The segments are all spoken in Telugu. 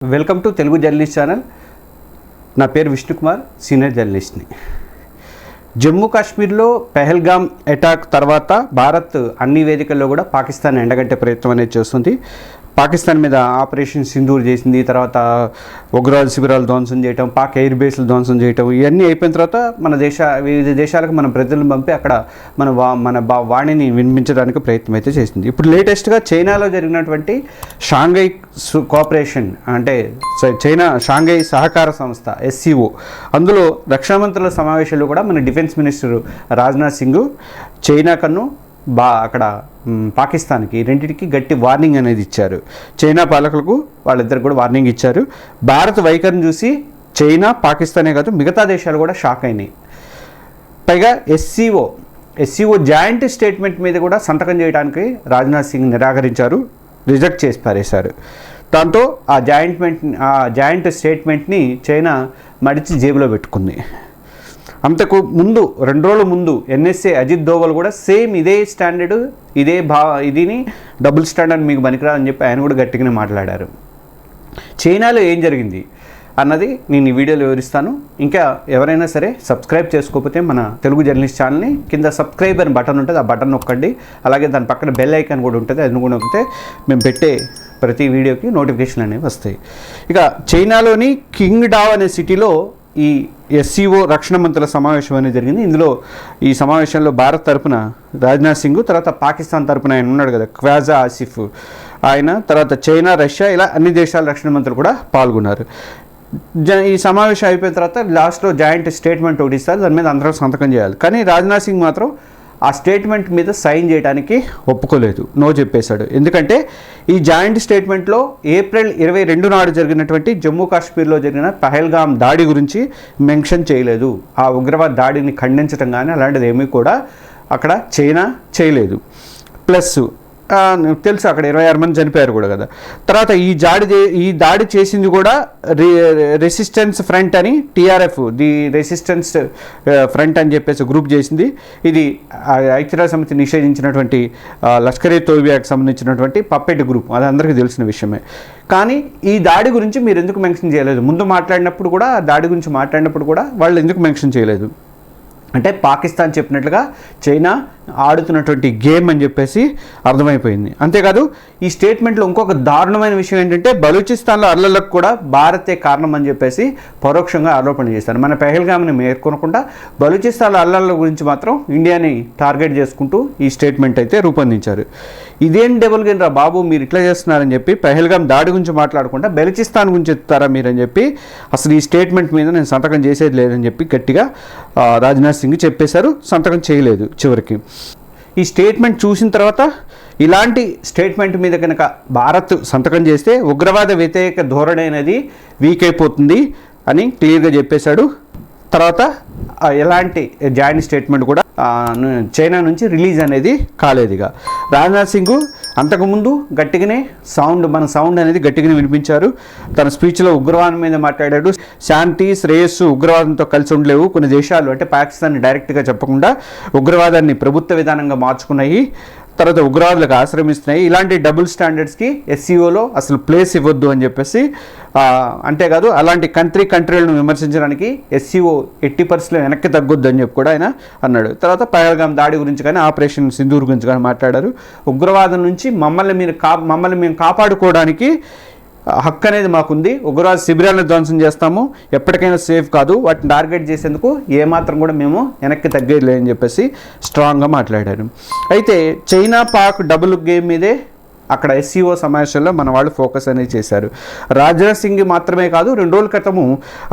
Welcome to Telugu journalist channel. నా పేరు విష్ణుకుమార్, సీనియర్ జర్నలిస్ట్ని. జమ్మూ కాశ్మీర్లో పెహల్గామ్ అటాక్ తర్వాత భారత్ అన్ని వేదికల్లో కూడా పాకిస్తాన్ ఎండగట్టే ప్రయత్నం అనేది చేస్తుంది. పాకిస్తాన్ మీద ఆపరేషన్ సింధూర్ చేసింది, తర్వాత ఉగ్రవాద శిబిరాలు ధ్వంసం చేయటం, పాక్ ఎయిర్ బేస్లు ధ్వంసం చేయటం, ఇవన్నీ అయిపోయిన తర్వాత వివిధ దేశాలకు మన ప్రజలను పంపి అక్కడ మన వాణిని వినిపించడానికి ప్రయత్నం అయితే చేసింది. ఇప్పుడు లేటెస్ట్గా చైనాలో జరిగినటువంటి షాంఘై కోఆపరేషన్ అంటే చైనా షాంఘై సహకార సంస్థ SCO, అందులో రక్షణ మంత్రుల సమావేశంలో కూడా మన defence minister Rajnath Singh China కన్ను అక్కడ పాకిస్తాన్కి రెండింటికి గట్టి వార్నింగ్ అనేది ఇచ్చారు. చైనా పాలకులకు వాళ్ళిద్దరు కూడా వార్నింగ్ ఇచ్చారు. భారత్ వైఖరిని చూసి చైనా, పాకిస్తానే కాదు మిగతా దేశాలు కూడా షాక్ అయినాయి. పైగా SCO జాయింట్ స్టేట్మెంట్ మీద కూడా సంతకం చేయడానికి రాజ్నాథ్ సింగ్ నిరాకరించారు, రిజెక్ట్ చేసి పారేశారు. దాంతో ఆ జాయింట్ స్టేట్మెంట్ని చైనా మడిచి జేబులో పెట్టుకుంది. అంతకు ముందు 2 రోజుల ముందు NSA అజిత్ దోవల్ కూడా సేమ్ ఇదే స్టాండర్డ్, ఇదిని డబుల్ స్టాండర్డ్ మీకు పనికిరాదని చెప్పి ఆయన కూడా గట్టిగానే మాట్లాడారు. చైనాలో ఏం జరిగింది అన్నది నేను ఈ వీడియోలో వివరిస్తాను. ఇంకా ఎవరైనా సరే సబ్స్క్రైబ్ చేసుకోకపోతే మన తెలుగు జర్నలిస్ట్ ఛానల్ని కింద సబ్స్క్రైబ్ అని బటన్ ఉంటుంది, ఆ బటన్ నొక్కండి. అలాగే దాని పక్కన బెల్ ఐకాన్ కూడా ఉంటుంది, అది కూడా నొక్కితే మేము పెట్టే ప్రతి వీడియోకి నోటిఫికేషన్ అనేవి వస్తాయి. ఇక చైనాలోని కింగ్డావ్ అనే సిటీలో ఈ SCO రక్షణ మంత్రుల సమావేశం అనేది జరిగింది. ఇందులో ఈ సమావేశంలో భారత్ తరపున రాజ్నాథ్ సింగ్, తర్వాత పాకిస్తాన్ తరపున ఆయన ఉన్నాడు కదా ఖ్వాజా ఆసిఫ్, ఆయన, తర్వాత చైనా, రష్యా, ఇలా అన్ని దేశాల రక్షణ మంత్రులు కూడా పాల్గొన్నారు. ఈ సమావేశం అయిపోయిన తర్వాత లాస్ట్లో జాయింట్ స్టేట్మెంట్ ఒకటి ఇస్తారు, దాని మీద అందరూ సంతకం చేయాలి. కానీ రాజ్నాథ్ సింగ్ మాత్రం ఆ స్టేట్మెంట్ మీద సైన్ చేయడానికి ఒప్పుకోలేదు, నో చెప్పేశాడు. ఎందుకంటే ఈ జాయింట్ స్టేట్మెంట్లో ఏప్రిల్ 22 నాడు జరిగినటువంటి జమ్మూ కాశ్మీర్లో జరిగిన పహల్గామ్ దాడి గురించి మెన్షన్ చేయలేదు. ఆ ఉగ్రవాద దాడిని ఖండించడం కానీ అలాంటిది ఏమీ కూడా అక్కడ చైనా చేయలేదు. ప్లస్ తెలుసు అక్కడ 26 మంది చనిపోయారు కూడా కదా. తర్వాత ఈ దాడి చేసింది కూడా రెసిస్టెన్స్ ఫ్రంట్ అని, TRF ది రెసిస్టెన్స్ ఫ్రంట్ అని చెప్పేసి గ్రూప్ చేసింది. ఇది ఐక్యరాజ్య సమితి నిషేధించినటువంటి లష్కరే తోయిబాకి సంబంధించినటువంటి పప్పెట్ గ్రూప్, అది అందరికీ తెలిసిన విషయమే. కానీ ఈ దాడి గురించి మీరు ఎందుకు మెన్షన్ చేయలేదు? ముందు మాట్లాడినప్పుడు కూడా దాడి గురించి మాట్లాడినప్పుడు కూడా వాళ్ళు ఎందుకు మెన్షన్ చేయలేదు అంటే పాకిస్తాన్ చెప్పినట్లుగా చైనా ఆడుతున్నటువంటి గేమ్ అని చెప్పేసి అర్థమైపోయింది. అంతేకాదు ఈ స్టేట్మెంట్లో ఇంకొక దారుణమైన విషయం ఏంటంటే బలూచిస్తాన్లో అల్లర్లకు కూడా భారతే కారణం అని చెప్పేసి పరోక్షంగా ఆరోపణ చేశారు. మన పెహల్గామ్ని మేర్కొనకుండా బలూచిస్తాన్లో అల్లర్ల గురించి మాత్రం ఇండియాని టార్గెట్ చేసుకుంటూ ఈ స్టేట్మెంట్ అయితే రూపొందించారు. ఇదేం డబుల్ గేమ్ రా బాబు, మీరు ఇట్లా చేస్తున్నారని చెప్పి పెహల్గామ్ దాడి గురించి మాట్లాడకుండా బలూచిస్తాన్ గురించి చెప్తారా మీరని చెప్పి అసలు ఈ స్టేట్మెంట్ మీద నేను సంతకం చేసేది లేదని చెప్పి గట్టిగా రాజ్నాథ్ సింగ్ చెప్పేశారు. సంతకం చేయలేదు చివరికి. ఈ స్టేట్మెంట్ చూసిన తర్వాత ఇలాంటి స్టేట్మెంట్ మీద కనుక భారత్ సంతకం చేస్తే ఉగ్రవాద వ్యతిరేక ధోరణి అనేది వీక్ అయిపోతుంది అని క్లియర్గా చెప్పేశాడు. తర్వాత ఎలాంటి జాయింట్ స్టేట్మెంట్ కూడా చైనా నుంచి రిలీజ్ అనేది కాలేదుగా. రాజ్నాథ్ సింగ్ అంతకుముందు గట్టిగానే మన సౌండ్ అనేది గట్టిగానే వినిపించారు. తన స్పీచ్లో ఉగ్రవాదం మీద మాట్లాడాడు. శాంతి, శ్రేయస్సు ఉగ్రవాదంతో కలిసి ఉండలేవు. కొన్ని దేశాలు అంటే పాకిస్తాన్ డైరెక్ట్గా చెప్పకుండా ఉగ్రవాదాన్ని ప్రభుత్వ విధానంగా మార్చుకున్నాయి, తర్వాత ఉగ్రవాదులకు ఆశ్రమిస్తున్నాయి. ఇలాంటి డబుల్ స్టాండర్డ్స్కి SCOలో అసలు ప్లేస్ ఇవ్వద్దు అని చెప్పేసి, అంతేకాదు అలాంటి కంట్రీలను విమర్శించడానికి SCO 80% వెనక్కి తగ్గొద్దు అని చెప్పి కూడా ఆయన అన్నాడు. తర్వాత పహల్గామ్ దాడి గురించి కానీ ఆపరేషన్ సింధూర్ గురించి కానీ మాట్లాడారు. ఉగ్రవాదం నుంచి మమ్మల్ని మేము కాపాడుకోవడానికి హక్కు అనేది మాకుంది. ఉగ్రవాద శిబిరాలను ధ్వంసం చేస్తాము, ఎప్పటికైనా సేఫ్ కాదు, వాటిని టార్గెట్ చేసేందుకు ఏమాత్రం కూడా మేము వెనక్కి తగ్గేది అని చెప్పేసి స్ట్రాంగ్గా మాట్లాడారు. అయితే చైనా పాక్ డబుల్ గేమ్ మీదే అక్కడ SCO సమావేశంలో మన వాళ్ళు ఫోకస్ అనేది చేశారు. రాజ్నాథ్ సింగ్ మాత్రమే కాదు, 2 రోజుల క్రితము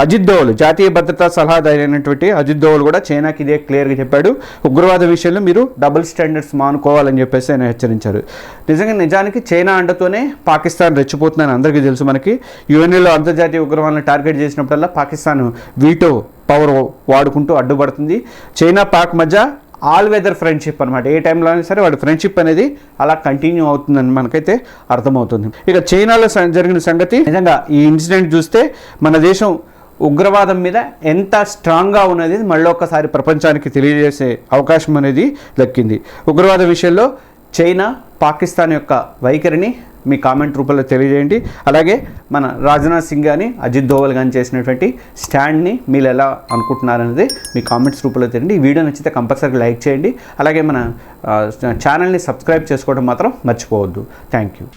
అజిత్ దోవల్, జాతీయ భద్రతా సలహాదారు అయినటువంటి అజిత్ దోవల్ కూడా చైనాకి ఇదే క్లియర్గా చెప్పాడు. ఉగ్రవాద విషయంలో మీరు డబుల్ స్టాండర్డ్స్ మానుకోవాలని చెప్పేసి ఆయన హెచ్చరించారు. నిజానికి చైనా అండతోనే పాకిస్తాన్ రెచ్చిపోతుందని అందరికీ తెలుసు. మనకి UNలో అంతర్జాతీయ ఉగ్రవాదాలను టార్గెట్ చేసినప్పుడల్లా పాకిస్తాన్ వీటో పవర్ వాడుకుంటూ అడ్డుపడుతుంది. చైనా పాక్ మధ్య ఆల్ వెదర్ ఫ్రెండ్షిప్ అనమాట. ఏ టైంలో అయినా సరే వాడి ఫ్రెండ్షిప్ అనేది అలా కంటిన్యూ అవుతుందని మనకైతే అర్థమవుతుంది. ఇక చైనాలో జరిగిన సంగతి నిజంగా ఈ ఇన్సిడెంట్ చూస్తే మన దేశం ఉగ్రవాదం మీద ఎంత స్ట్రాంగ్గా ఉన్నది మళ్ళీ ఒక్కసారి ప్రపంచానికి తెలియజేసే అవకాశం అనేది దక్కింది. ఉగ్రవాద విషయంలో చైనా పాకిస్తాన్ యొక్క వైఖరిని మీ కామెంట్ రూపంలో తెలియజేయండి. అలాగే మన రాజ్నాథ్ సింగ్ కానీ అజిత్ దోవల్ కానీ చేసినటువంటి స్టాండ్ని మీరు ఎలా అనుకుంటున్నారనేది మీ కామెంట్స్ రూపంలో తెలియండి. ఈ వీడియో నచ్చితే కంపల్సరీగా లైక్ చేయండి. అలాగే మన ఛానల్ని సబ్స్క్రైబ్ చేసుకోవడం మాత్రం మర్చిపోవద్దు. Thank you.